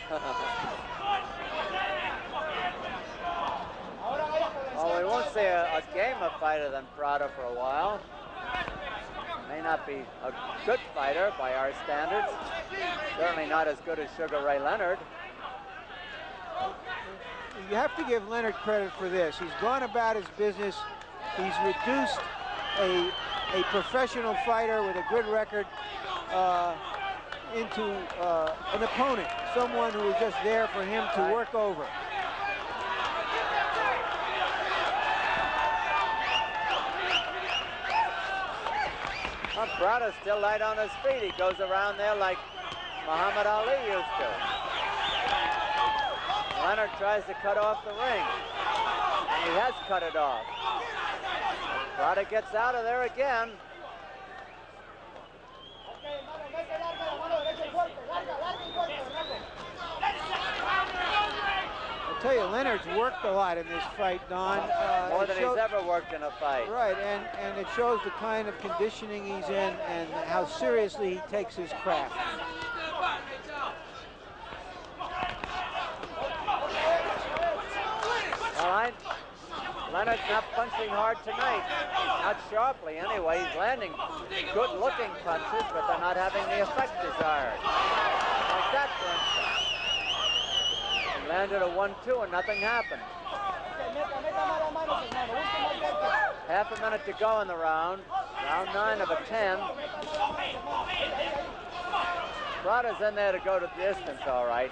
Speaker 3: Well, we won't see a gamer fighter than Prada for a while. May not be a good fighter by our standards. Certainly not as good as Sugar Ray Leonard.
Speaker 6: You have to give Leonard credit for this. He's gone about his business. He's reduced a professional fighter with a good record into an opponent, someone who is just there for him to work over.
Speaker 3: Well, Prada's still light on his feet. He goes around there like Muhammad Ali used to. Leonard tries to cut off the ring, and he has cut it off. Prada gets out of there again.
Speaker 6: I'll tell you, Leonard's worked a lot in this fight, Don.
Speaker 3: More than he's ever worked in a fight.
Speaker 6: Right, and it shows the kind of conditioning he's in and how seriously he takes his craft.
Speaker 3: All right. Leonard's not punching hard tonight. Not sharply, anyway. He's landing good-looking punches, but they're not having the effect desired. Like that, for instance. He landed a 1-2 and nothing happened. Half a minute to go in the round. Round 9 of a 10. Prada's in there to go to distance, all right.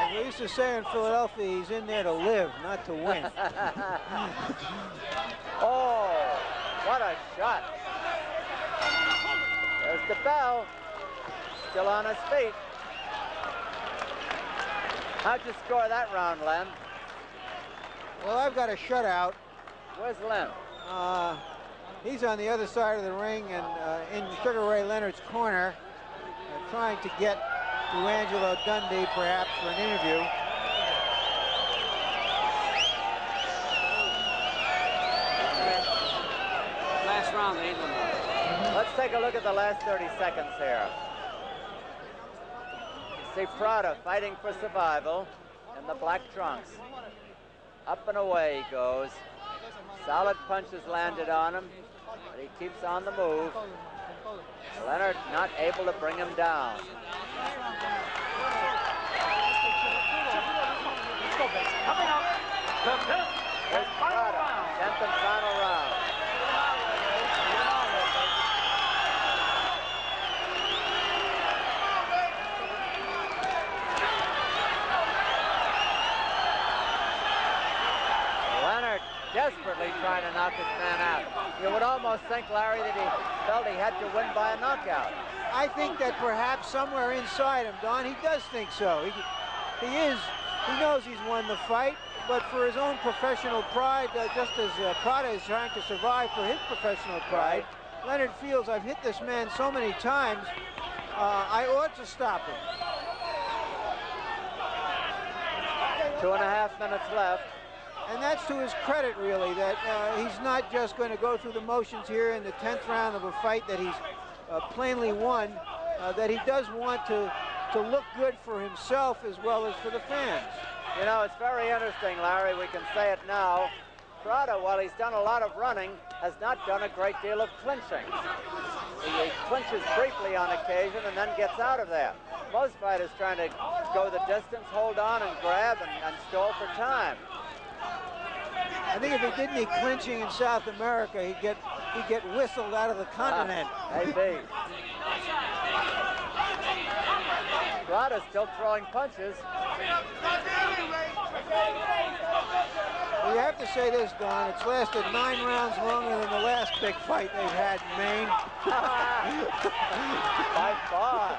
Speaker 6: As we used to say in Philadelphia, he's in there to live, not to win.
Speaker 3: Oh, what a shot. There's the bell. Still on his feet. How'd you score that round, Len?
Speaker 6: Well, I've got a shutout.
Speaker 3: Where's Len?
Speaker 6: He's on the other side of the ring and in Sugar Ray Leonard's corner, trying to get to Angelo Dundee, perhaps, for an interview.
Speaker 5: Last round, 8 minutes.
Speaker 3: Let's take a look at the last 30 seconds here. You see Prada fighting for survival in the black trunks. Up and away he goes. Solid punches landed on him, but he keeps on the move. Leonard not able to bring him down. Here's Prada, 10th and final round. desperately trying to knock his man out. You would almost think, Larry, that he felt he had to win by a knockout.
Speaker 6: I think that perhaps somewhere inside him, Don, he does think so. He knows he's won the fight, but for his own professional pride, just as Prada is trying to survive for his professional pride, Leonard feels, I've hit this man so many times, I ought to stop him.
Speaker 3: 2.5 minutes left.
Speaker 6: And that's to his credit, really, that he's not just going to go through the motions here in the 10th round of a fight that he's plainly won, that he does want to look good for himself as well as for the fans.
Speaker 3: You know, it's very interesting, Larry, we can say it now. Prada, while he's done a lot of running, has not done a great deal of clinching. He clinches briefly on occasion and then gets out of there. Most fighters trying to go the distance, hold on and grab and stall for time.
Speaker 6: I think if he did any clinching in South America, he'd get whistled out of the continent.
Speaker 3: Maybe. Prada's still throwing punches.
Speaker 6: Well, you have to say this, Don. It's lasted 9 rounds longer than the last big fight they've had in Maine.
Speaker 3: By far.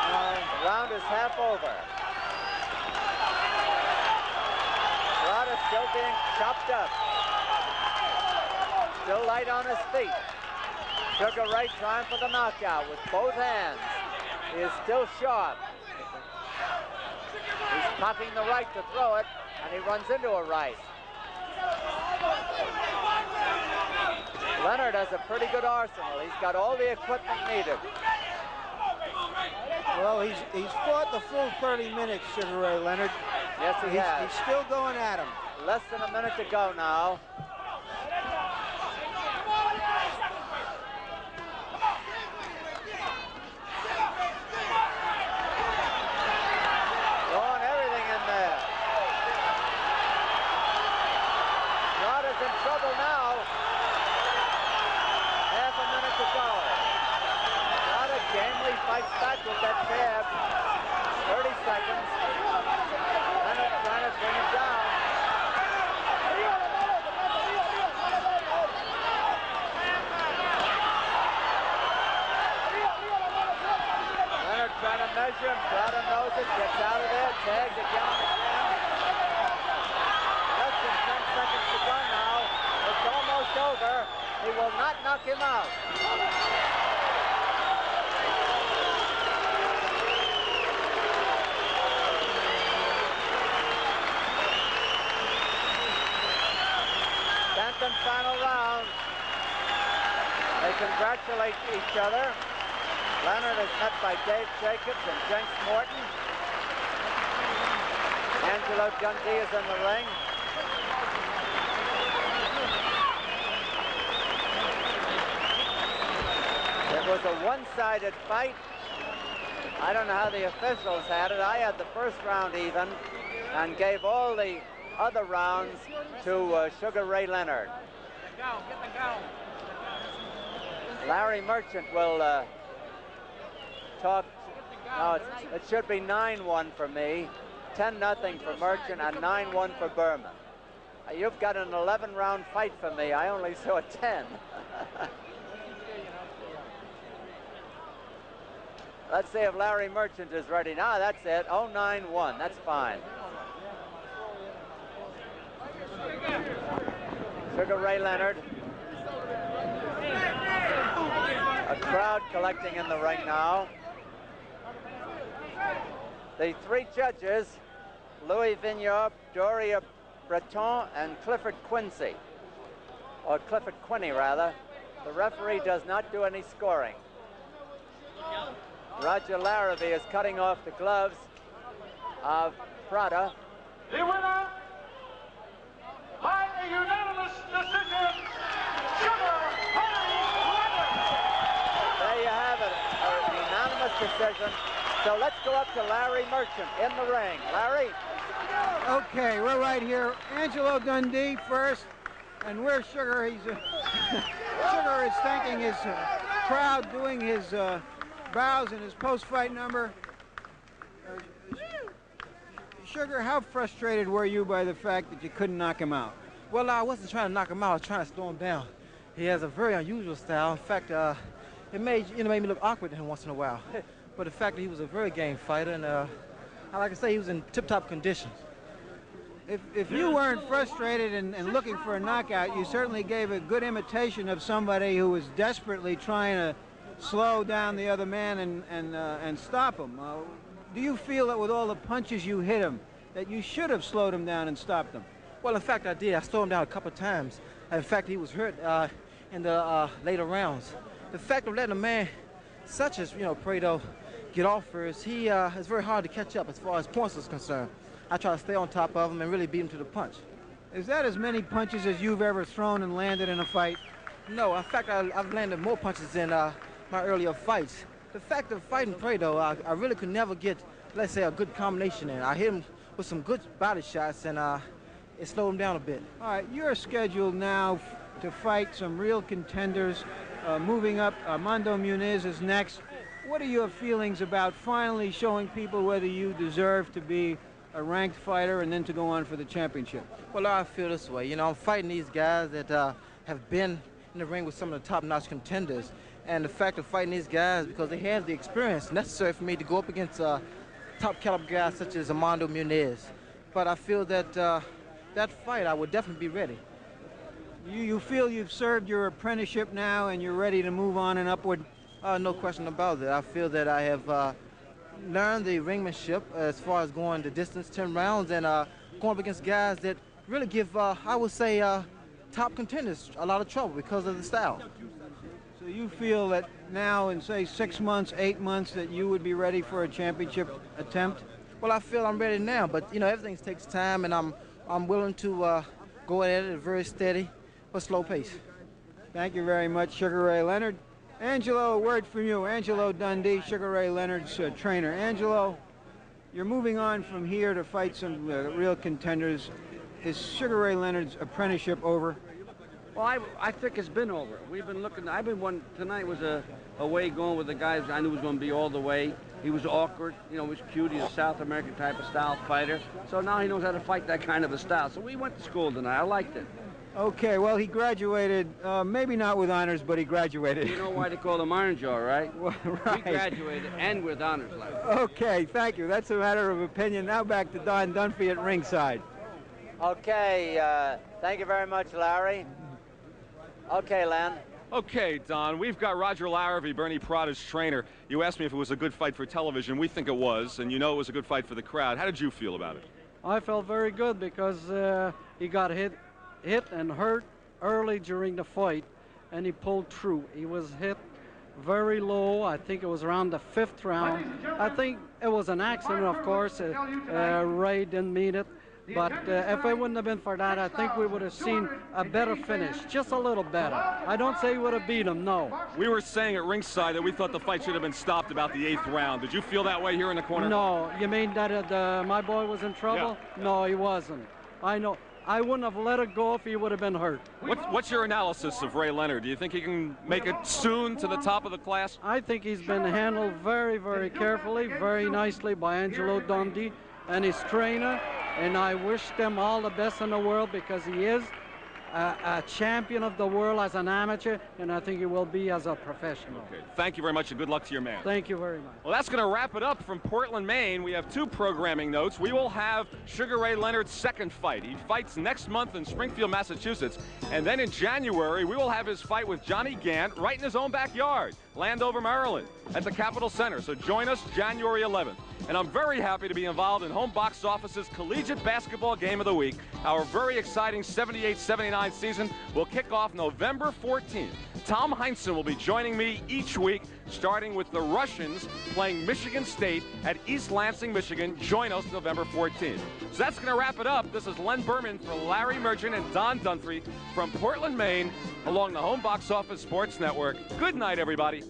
Speaker 3: The round is half over. Prada still being chopped up. Still light on his feet. Sugar Ray trying for the knockout with both hands. He is still sharp. He's cocking the right to throw it, and he runs into a right. Leonard has a pretty good arsenal. He's got all the equipment needed.
Speaker 6: Well, he's fought the full 30 minutes, Sugar Ray Leonard.
Speaker 3: Yes, he has.
Speaker 6: He's still going at him.
Speaker 3: Less than a minute to go now. Throwing everything in there. Prada's in trouble now. Half a minute to go. Prada gamely fights back with that jab. 30 seconds. Leonard trying to bring him down. Leonard trying to measure him. Prada knows it. Gets out of there. Tags again and again. Less than 10 seconds to go now. It's almost over. He will not knock him out. And final round. They congratulate each other. Leonard is met by Dave Jacobs and Jenks Morton. Angelo Dundee is in the ring. It was a one-sided fight. I don't know how the officials had it. I had the first round even and gave all the other rounds to Sugar Ray Leonard. Larry Merchant will talk. No, it should be 9-1 for me, 10-0 for Merchant, and 9-1 for Berman. You've got an 11-round fight for me. I only saw 10. Let's see if Larry Merchant is ready. Now that's it. 0-9-1. That's fine. Sugar Ray Leonard. A crowd collecting in the ring now. The 3 judges, Louis Vignard, Doria Breton, and Clifford Quincy, or Clifford Quinney rather. The referee does not do any scoring. Roger Larrabee is cutting off the gloves of Prada.
Speaker 8: The winner by a unanimous decision, Sugar Ray Leonard.
Speaker 3: There you have it, a unanimous decision. So let's go up to Larry Merchant in the ring. Larry?
Speaker 6: Okay, we're right here. Angelo Dundee first, and where's Sugar? Sugar is thanking his crowd, doing his bows and his post-fight number. Sugar, how frustrated were you by the fact that you couldn't knock him out?
Speaker 12: Well, I wasn't trying to knock him out. I was trying to slow him down. He has a very unusual style. In fact, it made me look awkward to him once in a while. But the fact that he was a very game fighter, and like I say, he was in tip-top condition.
Speaker 6: If you weren't frustrated and looking for a knockout, you certainly gave a good imitation of somebody who was desperately trying to slow down the other man and stop him. Do you feel that with all the punches you hit him, that you should have slowed him down and stopped him?
Speaker 12: Well, in fact, I did. I slowed him down a couple of times. In fact, he was hurt in the later rounds. The fact of letting a man such as, Prado get off first, it's very hard to catch up as far as points is concerned. I try to stay on top of him and really beat him to the punch.
Speaker 6: Is that as many punches as you've ever thrown and landed in a fight?
Speaker 12: No, in fact, I've landed more punches in my earlier fights. The fact of fighting Prado, I really could never get, let's say, a good combination in. I hit him with some good body shots, and it slowed him down a bit.
Speaker 6: All right, you're scheduled now to fight some real contenders. Moving up, Armando Muniz is next. What are your feelings about finally showing people whether you deserve to be a ranked fighter and then to go on for the championship?
Speaker 12: Well, I feel this way. I'm fighting these guys that have been in the ring with some of the top-notch contenders. And the fact of fighting these guys, because they have the experience necessary for me to go up against top-caliber guys such as Armando Muniz. But I feel that that fight, I would definitely be ready.
Speaker 6: You feel you've served your apprenticeship now and you're ready to move on and upward?
Speaker 12: No question about that. I feel that I have learned the ringmanship as far as going the distance, 10 rounds, and going up against guys that really give, I would say, top contenders a lot of trouble because of the style.
Speaker 6: So you feel that now in, say, 6 months, 8 months, that you would be ready for a championship attempt?
Speaker 12: Well, I feel I'm ready now, but, everything takes time, and I'm willing to go at it at a very steady but slow pace.
Speaker 6: Thank you very much, Sugar Ray Leonard. Angelo, a word from you. Angelo Dundee, Sugar Ray Leonard's trainer. Angelo, you're moving on from here to fight some real contenders. Is Sugar Ray Leonard's apprenticeship over?
Speaker 10: Well, I think it's been over. We've been looking. Tonight was a way going with the guys I knew was going to be all the way. He was awkward, he was cute. He's a South American type of style fighter. So now he knows how to fight that kind of a style. So we went to school tonight. I liked it.
Speaker 6: Okay, well, he graduated, maybe not with honors, but he graduated.
Speaker 10: You know why they call him Orange, all right?
Speaker 6: Well, right.
Speaker 10: He graduated and with honors.
Speaker 6: Okay, thank you. That's a matter of opinion. Now back to Don Dunphy at ringside.
Speaker 3: Okay, thank you very much, Larry. Okay, Len.
Speaker 2: Okay, Don, we've got Roger Larrabee, Bernie Prada's trainer. You asked me if it was a good fight for television. We think it was, and it was a good fight for the crowd. How did you feel about it?
Speaker 5: I felt very good because he got hit and hurt early during the fight, and he pulled through. He was hit very low. I think it was around the 5th round. I think it was an accident, of course. Ray didn't mean it. But if it wouldn't have been for that, I think we would have seen a better finish, just a little better. I don't say we would have beat him, no.
Speaker 2: We were saying at ringside that we thought the fight should have been stopped about the 8th round. Did you feel that way here in the corner?
Speaker 5: No. You mean that my boy was in trouble?
Speaker 2: Yeah.
Speaker 5: No, he wasn't. I know. I wouldn't have let it go if he would have been hurt.
Speaker 2: What's your analysis of Ray Leonard? Do you think he can make it soon to the top of the class?
Speaker 5: I think he's been handled very, very carefully, very nicely by Angelo Dundee and his trainer, and I wish them all the best in the world because he is a champion of the world as an amateur, and I think he will be as a professional.
Speaker 2: Okay. Thank you very much, and good luck to your man.
Speaker 5: Thank you very much.
Speaker 2: Well, that's going to wrap it up from Portland, Maine. We have 2 programming notes. We will have Sugar Ray Leonard's second fight. He fights next month in Springfield, Massachusetts. And then in January, we will have his fight with Johnny Gant right in his own backyard, Landover, Maryland, at the Capitol Center. So join us January 11th. And I'm very happy to be involved in Home Box Office's Collegiate Basketball Game of the Week. Our very exciting 78-79 season will kick off November 14th. Tom Heinsohn will be joining me each week, starting with the Russians playing Michigan State at East Lansing, Michigan. Join us November 14th. So that's going to wrap it up. This is Len Berman for Larry Merchant and Don Dunphy from Portland, Maine, along the Home Box Office Sports Network. Good night, everybody.